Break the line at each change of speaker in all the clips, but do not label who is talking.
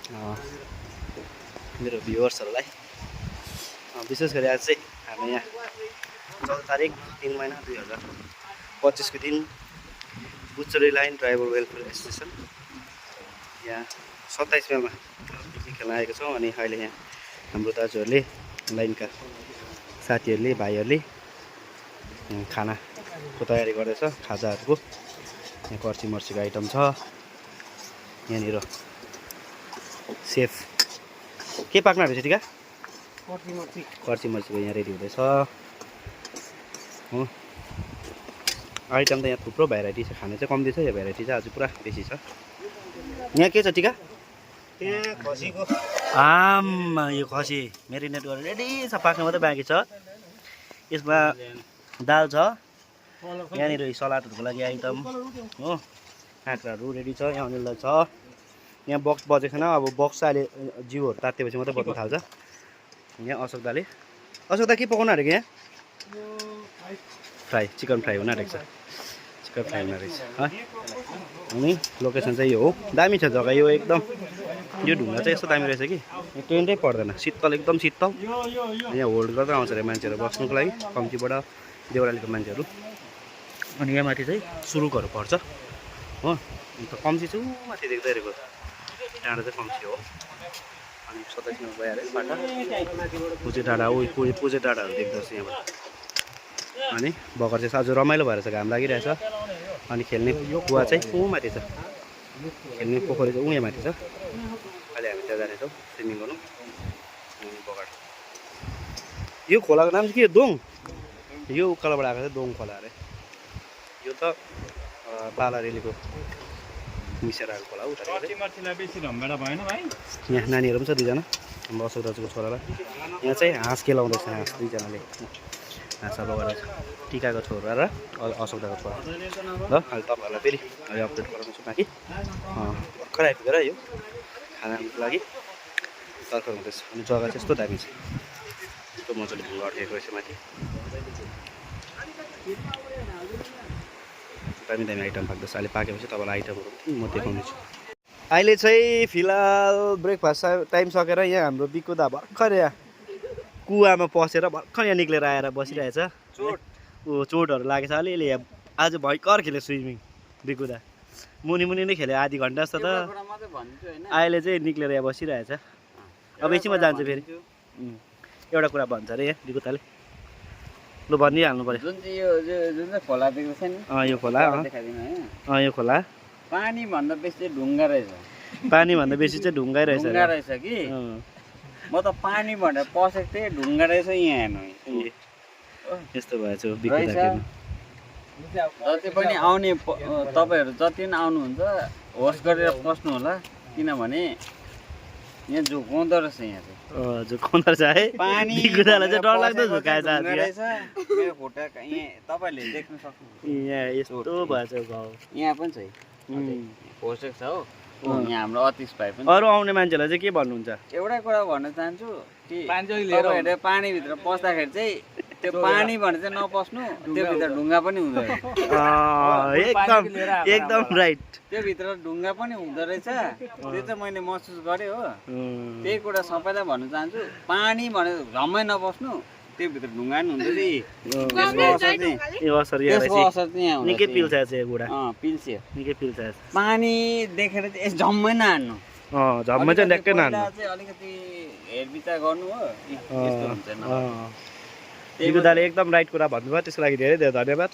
मेरो भ्युवर्सहरूलाई विशेष गरी आज चाहिँ हामी यहाँ 14 तारिक 3 महिना 2025 को दिन बुचरी लाइन ट्राइबल वेलफेयर एसोसिएसन यहाँ 27 माइलमा पिकनिक खेल्न आएको छौँ। अनि अहिले यहाँ हाम्रो दाजुहरूले लाइनका साथीहरूले भाइहरूले खानाको तयारी गर्दैछ। खाजाहरूको यहाँ कर्ची मर्चीको आइटम छ। यहाँनिर सेफ के पाक्न रहेछ टिका? कर्ची मर्चीको यहाँ रेडी हुँदैछ हो। आइटम त यहाँ थुप्रो भेराइटी छ, खाने चाहिँ कम्ती छ, यो भेराइटी चाहिँ आज पुरा बेसी छ। यहाँ के छ टिका?
यहाँ खसीको
यो खसी मेरिनेट गरेर रेडी छ, पाक्नु मात्रै बाँकी छ। यसमा दाल छ, यहाँनिर सलादहरूको लागि आइटम हो, काँक्राहरू रेडी छ, यहाँ अनिल छ। यहाँ बक्स बजेको छैन, अब बक्स अहिले जिउहरू तातेपछि मात्रै बज्न थाल्छ। यहाँ अशोक दाले के पकाउनु आँटेको? यहाँ फ्राई, चिकन फ्राई हुन आँटेको छ, चिकन फ्राई हुन रहेछ है। अनि लोकेसन चाहिँ यो हो, दामी छ जग्गा यो एकदम। यो ढुङ्गा चाहिँ यस्तो दामी रहेछ कि टेन्टै पर्दैन, शीतल एकदम शीतल। यहाँ होल्ड गर्दै आउँछ अरे मान्छेहरू बस्नुको लागि, कम्तीबाट देउरालीको मान्छेहरू। अनि यहाँ माथि चाहिँ सुरुकहरू पर्छ हो, अन्त कम्ती चाहिँ माथि देख्दै रहेको, डाँडा चाहिँ कम्ती हो। अनि 27 माइल गइहाल्यो बाटो, पुजे डाँडा पुजे डाँडाहरू देख्दछ यहाँबाट। अनि बगर चाहिँ आज रमाइलो भएर छ, घाम लागिरहेछ। अनि खेल्ने कुवा चाहिँ ऊ माथि छ, खेल्ने पोखरी चाहिँ यहाँ माथि छ। अहिले हामी त्यहाँ जानेछौँ स्विमिङ गर्नु। बगर यो खोलाको नाम चाहिँ के? दोङ। यो उकालोबाट आएको चाहिँ दोङ खोला अरे। यो त बाला रेलीको मिसेर आएको खोला हो। यहाँ नानीहरू पनि छ दुईजना, हाम्रो अशोक दाजुको छोरालाई। यहाँ चाहिँ हाँस खेलाउँदैछ, हाँस दुईजनाले हाँस अब गरेर टिकाको छोरा र अशोक दाको छोरा। ल अहिले तपाईँहरूलाई फेरि अहिले अपडेट गराउँछु बाँकी। भर्खर आइपुगेर यो खानाको लागि तर्खर हुँदैछ। अनि जग्गा चाहिँ यस्तो दामी छ, यस्तो मजाले ढुङ्गा अड्केको रहेछ माथि। दामी दामी आइटम पाक्दैछ। अहिले पाकेपछि तपाईँलाई आइटमहरू पनि म देखाउने छु। अहिले चाहिँ फिलहाल ब्रेकफास्ट टाइम सकेर यहाँ हाम्रो बिकुदा भर्खर यहाँ कुवामा पसेर भर्खर यहाँ निक्लेर आएर बसिरहेछ। चोटहरू लागेछ अलिअलि। यहाँ आज भयङ्कर खेल्यो स्विमिङ बिकुदा, मुनि नै खेल्यो आधी घन्टा जस्तो त। अहिले चाहिँ निक्लेर यहाँ बसिरहेछ। अब एकछिनमा जान्छ फेरि। एउटा कुरा भन्छ अरे यहाँ बिकुदाले, लु भनिहाल्नु पऱ्यो।
जुन चाहिँ खोला देख्दैछ नि,
यो खोला यो खोला
पानी भन्दा बेसी ढुङ्गा रहेछ।
पानी भन्दा बेसी चाहिँ ढुङ्गै रहेछ
कि म त पानी भनेर पसेको थिएँ, ढुङ्गा रहेछ यहाँ हेर्नु।
यस्तो भएछ बिकुदा खेल्नु।
जति पनि आउने तपाईँहरू जति पनि आउनुहुन्छ होस गरेर पस्नु होला, किनभने यहाँ झुकाउँदो रहेछ। यहाँ चाहिँ
झुकाउँदो रहेछ है। पानी बिकुदालाई चाहिँ डर लाग्दो झुकाएछ
रहेछ। मेरो खुट्टा यहाँ तपाईँहरूले देख्न सक्नुहुन्छ,
यहाँ यस्तो भएछ गाउँ।
यहाँ पनि छ पोसेको छ हो। यहाँ हाम्रो अतिश भाइ पनि।
अरू आउने मान्छेलाई चाहिँ के भन्नुहुन्छ?
एउटै कुरा भन्न चाहन्छु कि तपाईँहरूले पानीभित्र पस्दाखेरि चाहिँ त्यो पानी भनेर चाहिँ नपस्नु, त्यो भित्र ढुङ्गा पनि हुँदो रहेछ।
एकदम राइट,
त्यो भित्र ढुङ्गा पनि हुँदो रहेछ। त्यो चाहिँ मैले महसुस गरेँ हो। त्यही कुरा सबैलाई भन्न चाहन्छु, पानी भनेर झम्मै नपस्नु, त्यो भित्र ढुङ्गा पनि हुन्छ कि
निकै पिल्छ
पिल्स्यो।
निकै पिल्छ।
पानी देखेर चाहिँ झम्मै नहान्नु,
झम्मै चाहिँ ड्याक्कै नहान्नु,
अलिकति हेरविचार गर्नु हो।
बिकुदाले एकदम राइट कुरा भन्नुभयो, त्यसको लागि धेरै धेरै धन्यवाद।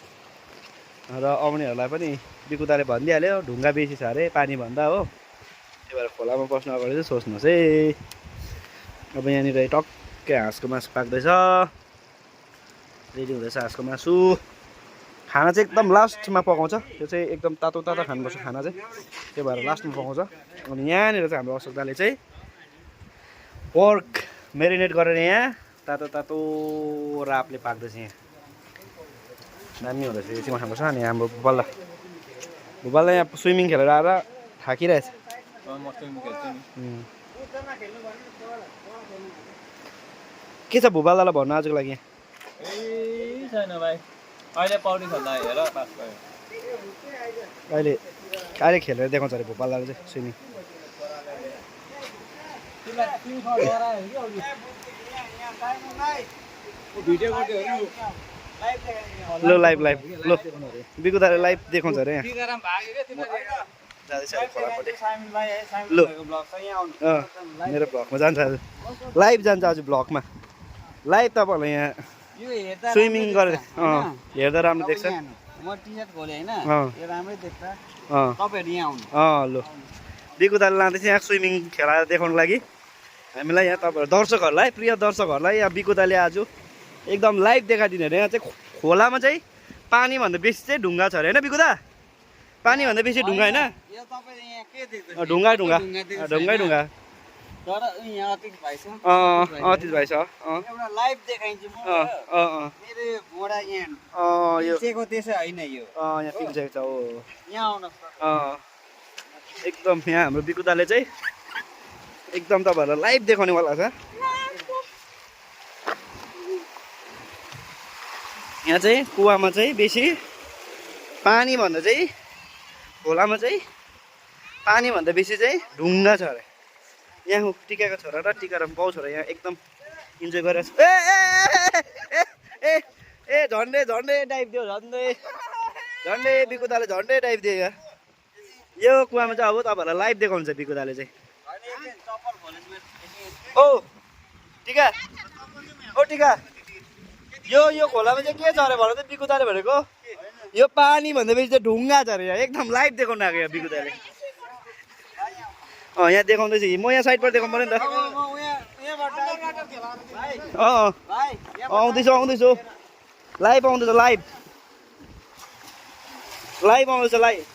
र आउनेहरूलाई पनि बिकुदाले भनिदिइहाल्यो, ढुङ्गा बेसी छ अरे पानी भन्दा हो। त्यही भएर खोलामा पस्नु अगाडि चाहिँ सोच्नुहोस् है। अब यहाँनिर टक्कै हाँसको मासु पाक्दैछ, रेडी हुँदैछ हाँसको मासु। खाना चाहिँ एकदम लास्टमा पकाउँछ, त्यो चाहिँ एकदम तातो खानुपर्छ खाना चाहिँ, त्यही भएर लास्टमा पकाउँछ। अनि यहाँनिर चाहिँ हाम्रो अशोक दाले चाहिँ पोर्क मेरिनेट गरेर यहाँ तातो रापले पाक्दैछ। यहाँ दामी हुँदैछ, यो चाहिँ खानुपर्छ। अनि हाम्रो भुबल्ला यहाँ स्विमिङ खेलेर आएर थाकिरहेछ। के छ भुबल्लालाई भन्नु आजको लागि?
छैन भाइ, अहिले पौडी खेल्दा हेर पास भयो।
अहिले खेलेर देखाउँछ अरे भोपाललाई चाहिँ स्विमिङ। ल लाइभ लाइभ ल बिकु दाले लाइभ देखाउँछ अरे यहाँ जाँदैछ अरे खोलापट्टि ल मेरो भ्लगमा जान्छ आज लाइभ जान्छ आज भ्लगमा लाइभ तपाईँहरूलाई यहाँ स्विमिङ गरेर हेर्दा राम्रो देख्छ
म टी-शर्ट खोलेँ हैन यो राम्रै देख्छ तपाईहरु यहाँ आउनु
ल बिकु दाले लाँदैछ यहाँ स्विमिङ खेला देखाउनको लागि हामीलाई यहाँ तपाईँहरू दर्शकहरूलाई प्रिय दर्शकहरूलाई यहाँ बिकु दाले आज एकदम लाइभ देखाइदिने अरे यहाँ चाहिँ खोलामा चाहिँ पानीभन्दा बेसी चाहिँ ढुङ्गा छ अरे होइन बिकु दा पानीभन्दा बेसी ढुङ्गा होइन
यो तपाईले यहाँ के देख्दै
ढुङ्गा ढुङ्गा ढुङ्गै ढुङ्गा
तर यहाँ अतिक भाइ छ
अतित भाइ छ
एउटा लाइभ देखाइन्छु म मेरो घोडा यहाँ
यो
पिल्चेको त्यसै हैन यो
यहाँ पिल्चेको छ हो
यहाँ आउनु
एकदम यहाँ हाम्रो बिकु दाले चाहिँ एकदम तपाईँहरूलाई लाइभ देखाउनेवाला छ यहाँ चाहिँ कुवामा चाहिँ बेसी पानीभन्दा चाहिँ खोलामा चाहिँ पानीभन्दा बेसी चाहिँ ढुङ्गा छ अरे यहाँ टिकाको छोरा र टिकाराम बाउ छोरा यहाँ एकदम इन्जोय गरेर ए ए ए ए झन्डै झन्डै डाइभ दियो झन्डै झन्डै बिकु दाले झन्डै डाइभ दियो यहाँ यो कुवामा चाहिँ अब तपाईँहरूलाई लाइभ देखाउँछ बिकु दाले चाहिँ ओ टिका ओ टिका यो खोलामा चाहिँ के छ अरे भन त बिकु दाले भनेको यो पानी भन्दा बेसी चाहिँ ढुङ्गा छ अरे यहाँ एकदम लाइभ देखाउनु आएको यहाँ बिकु दाले यहाँ देखाउँदैछ म यहाँ साइडबाट देखाउनु पऱ्यो नि त आउँदैछु लाइभ आउँदैछ लाइभ लाइभ आउँदैछ लाइभ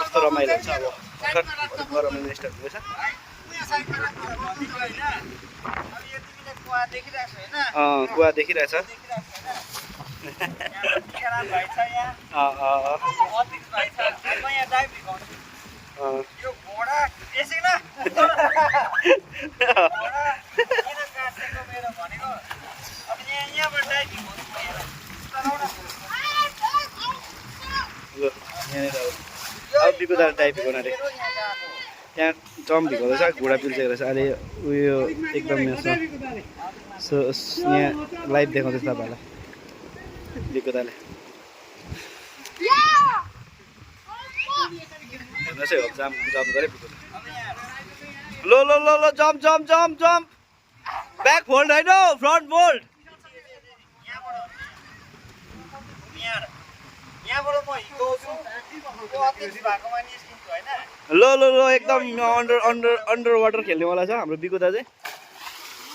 कस्तो रमाइलो छ अब रमाइलो स्टार्ट हुँदैछ कुवा देखिरहेछ अब बिकु दाले टाइप भिगाउनु अरे यहाँ जम भिगाउँदैछ घुँडा पिल्चेको रहेछ अहिले उयो एकदम यहाँ लाइभ देखाउँदैछ तपाईँहरूलाई बिकु दाले हेर्नुहोस् है जम्प गरे बिकु लो लो लो लो jump jump jump jump back fold होइन फ्रन्ट फोल्ड लो लो लो एकदम अन्डर वाटर खेल्नेवाला छ हाम्रो बिकु दा चाहिँ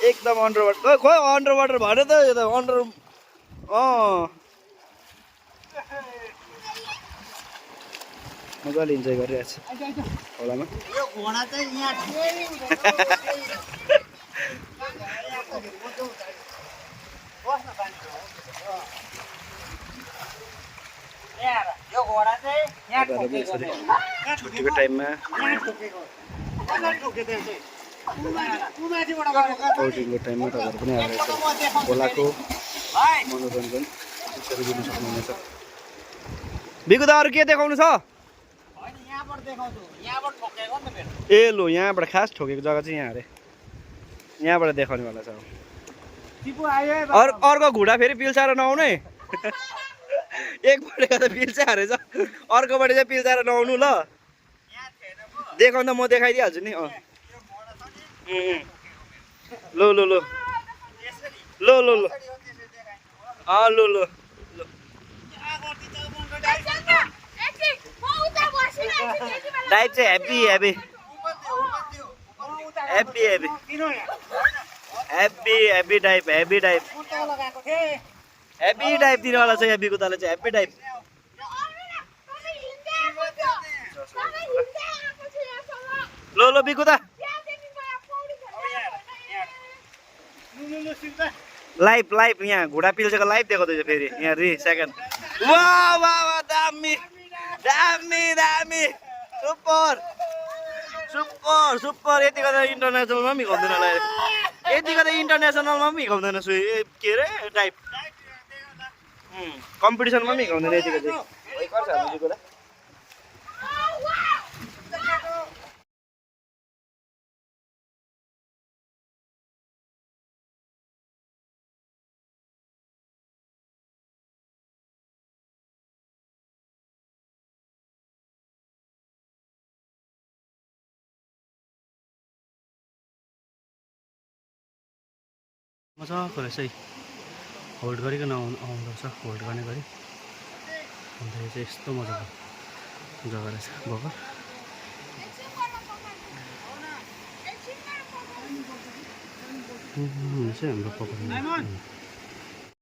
एकदम अन्डर वाटर खोइ अन्डर वाटर भन्यो त यो त अन्डर मजाले इन्जोय गरिरहेको छ खोलामा छुट्टीको टाइममा आउटिङको टाइममा तपाईँहरू पनि आएर खोलाको मनोरञ्जन यसरी लिन सक्नुहुनेछ बिकु दा अरू के देखाउनु छ ए लो यहाँबाट खास ठोकेको जग्गा चाहिँ यहाँ अरे यहाँबाट देखाउनेवाला छ अर्को घुँडा फेरि पिल्साएर नआउनु है एकपल्ट त पिल्छ हारेछ अर्कोपट्टि चाहिँ पिल्चाएर नआउनु ल देखाउँदा म देखाइदिइहाल्छु नि लो लो लो लो लो लो लो लो डाइभ चाहिँ heavy heavy heavy heavy heavy heavy dive heavy dive heavy dive दिनेवाला छ यहाँ बिकु दाले चाहिँ हेभी डाइभ लो लो बिकु दा लाइभ लाइभ यहाँ घुँडा पिल्चेको लाइभ देखाउँदैछ फेरि यहाँ सेकेन्ड वाह वाह वाह दामी दामी दामी सुपर सुपर सुपर यतिको त इन्टरनेसनलमा पनि हिँड्दैन होला यतिको त इन्टरनेसनलमा पनि हिँड्दैन के अरे टाइप कम्पिटिसनमा पनि हिँड्दैन यतिको चाहिँ भइ गर्छ हाम्रो कुरा मजाको रहेछ है होल्ड गरिकन आउँदो रहेछ होल्ड गर्ने गरी अन्त यो चाहिँ यस्तो मजाको जग्गा रहेछ बगर चाहिँ हाम्रो पकड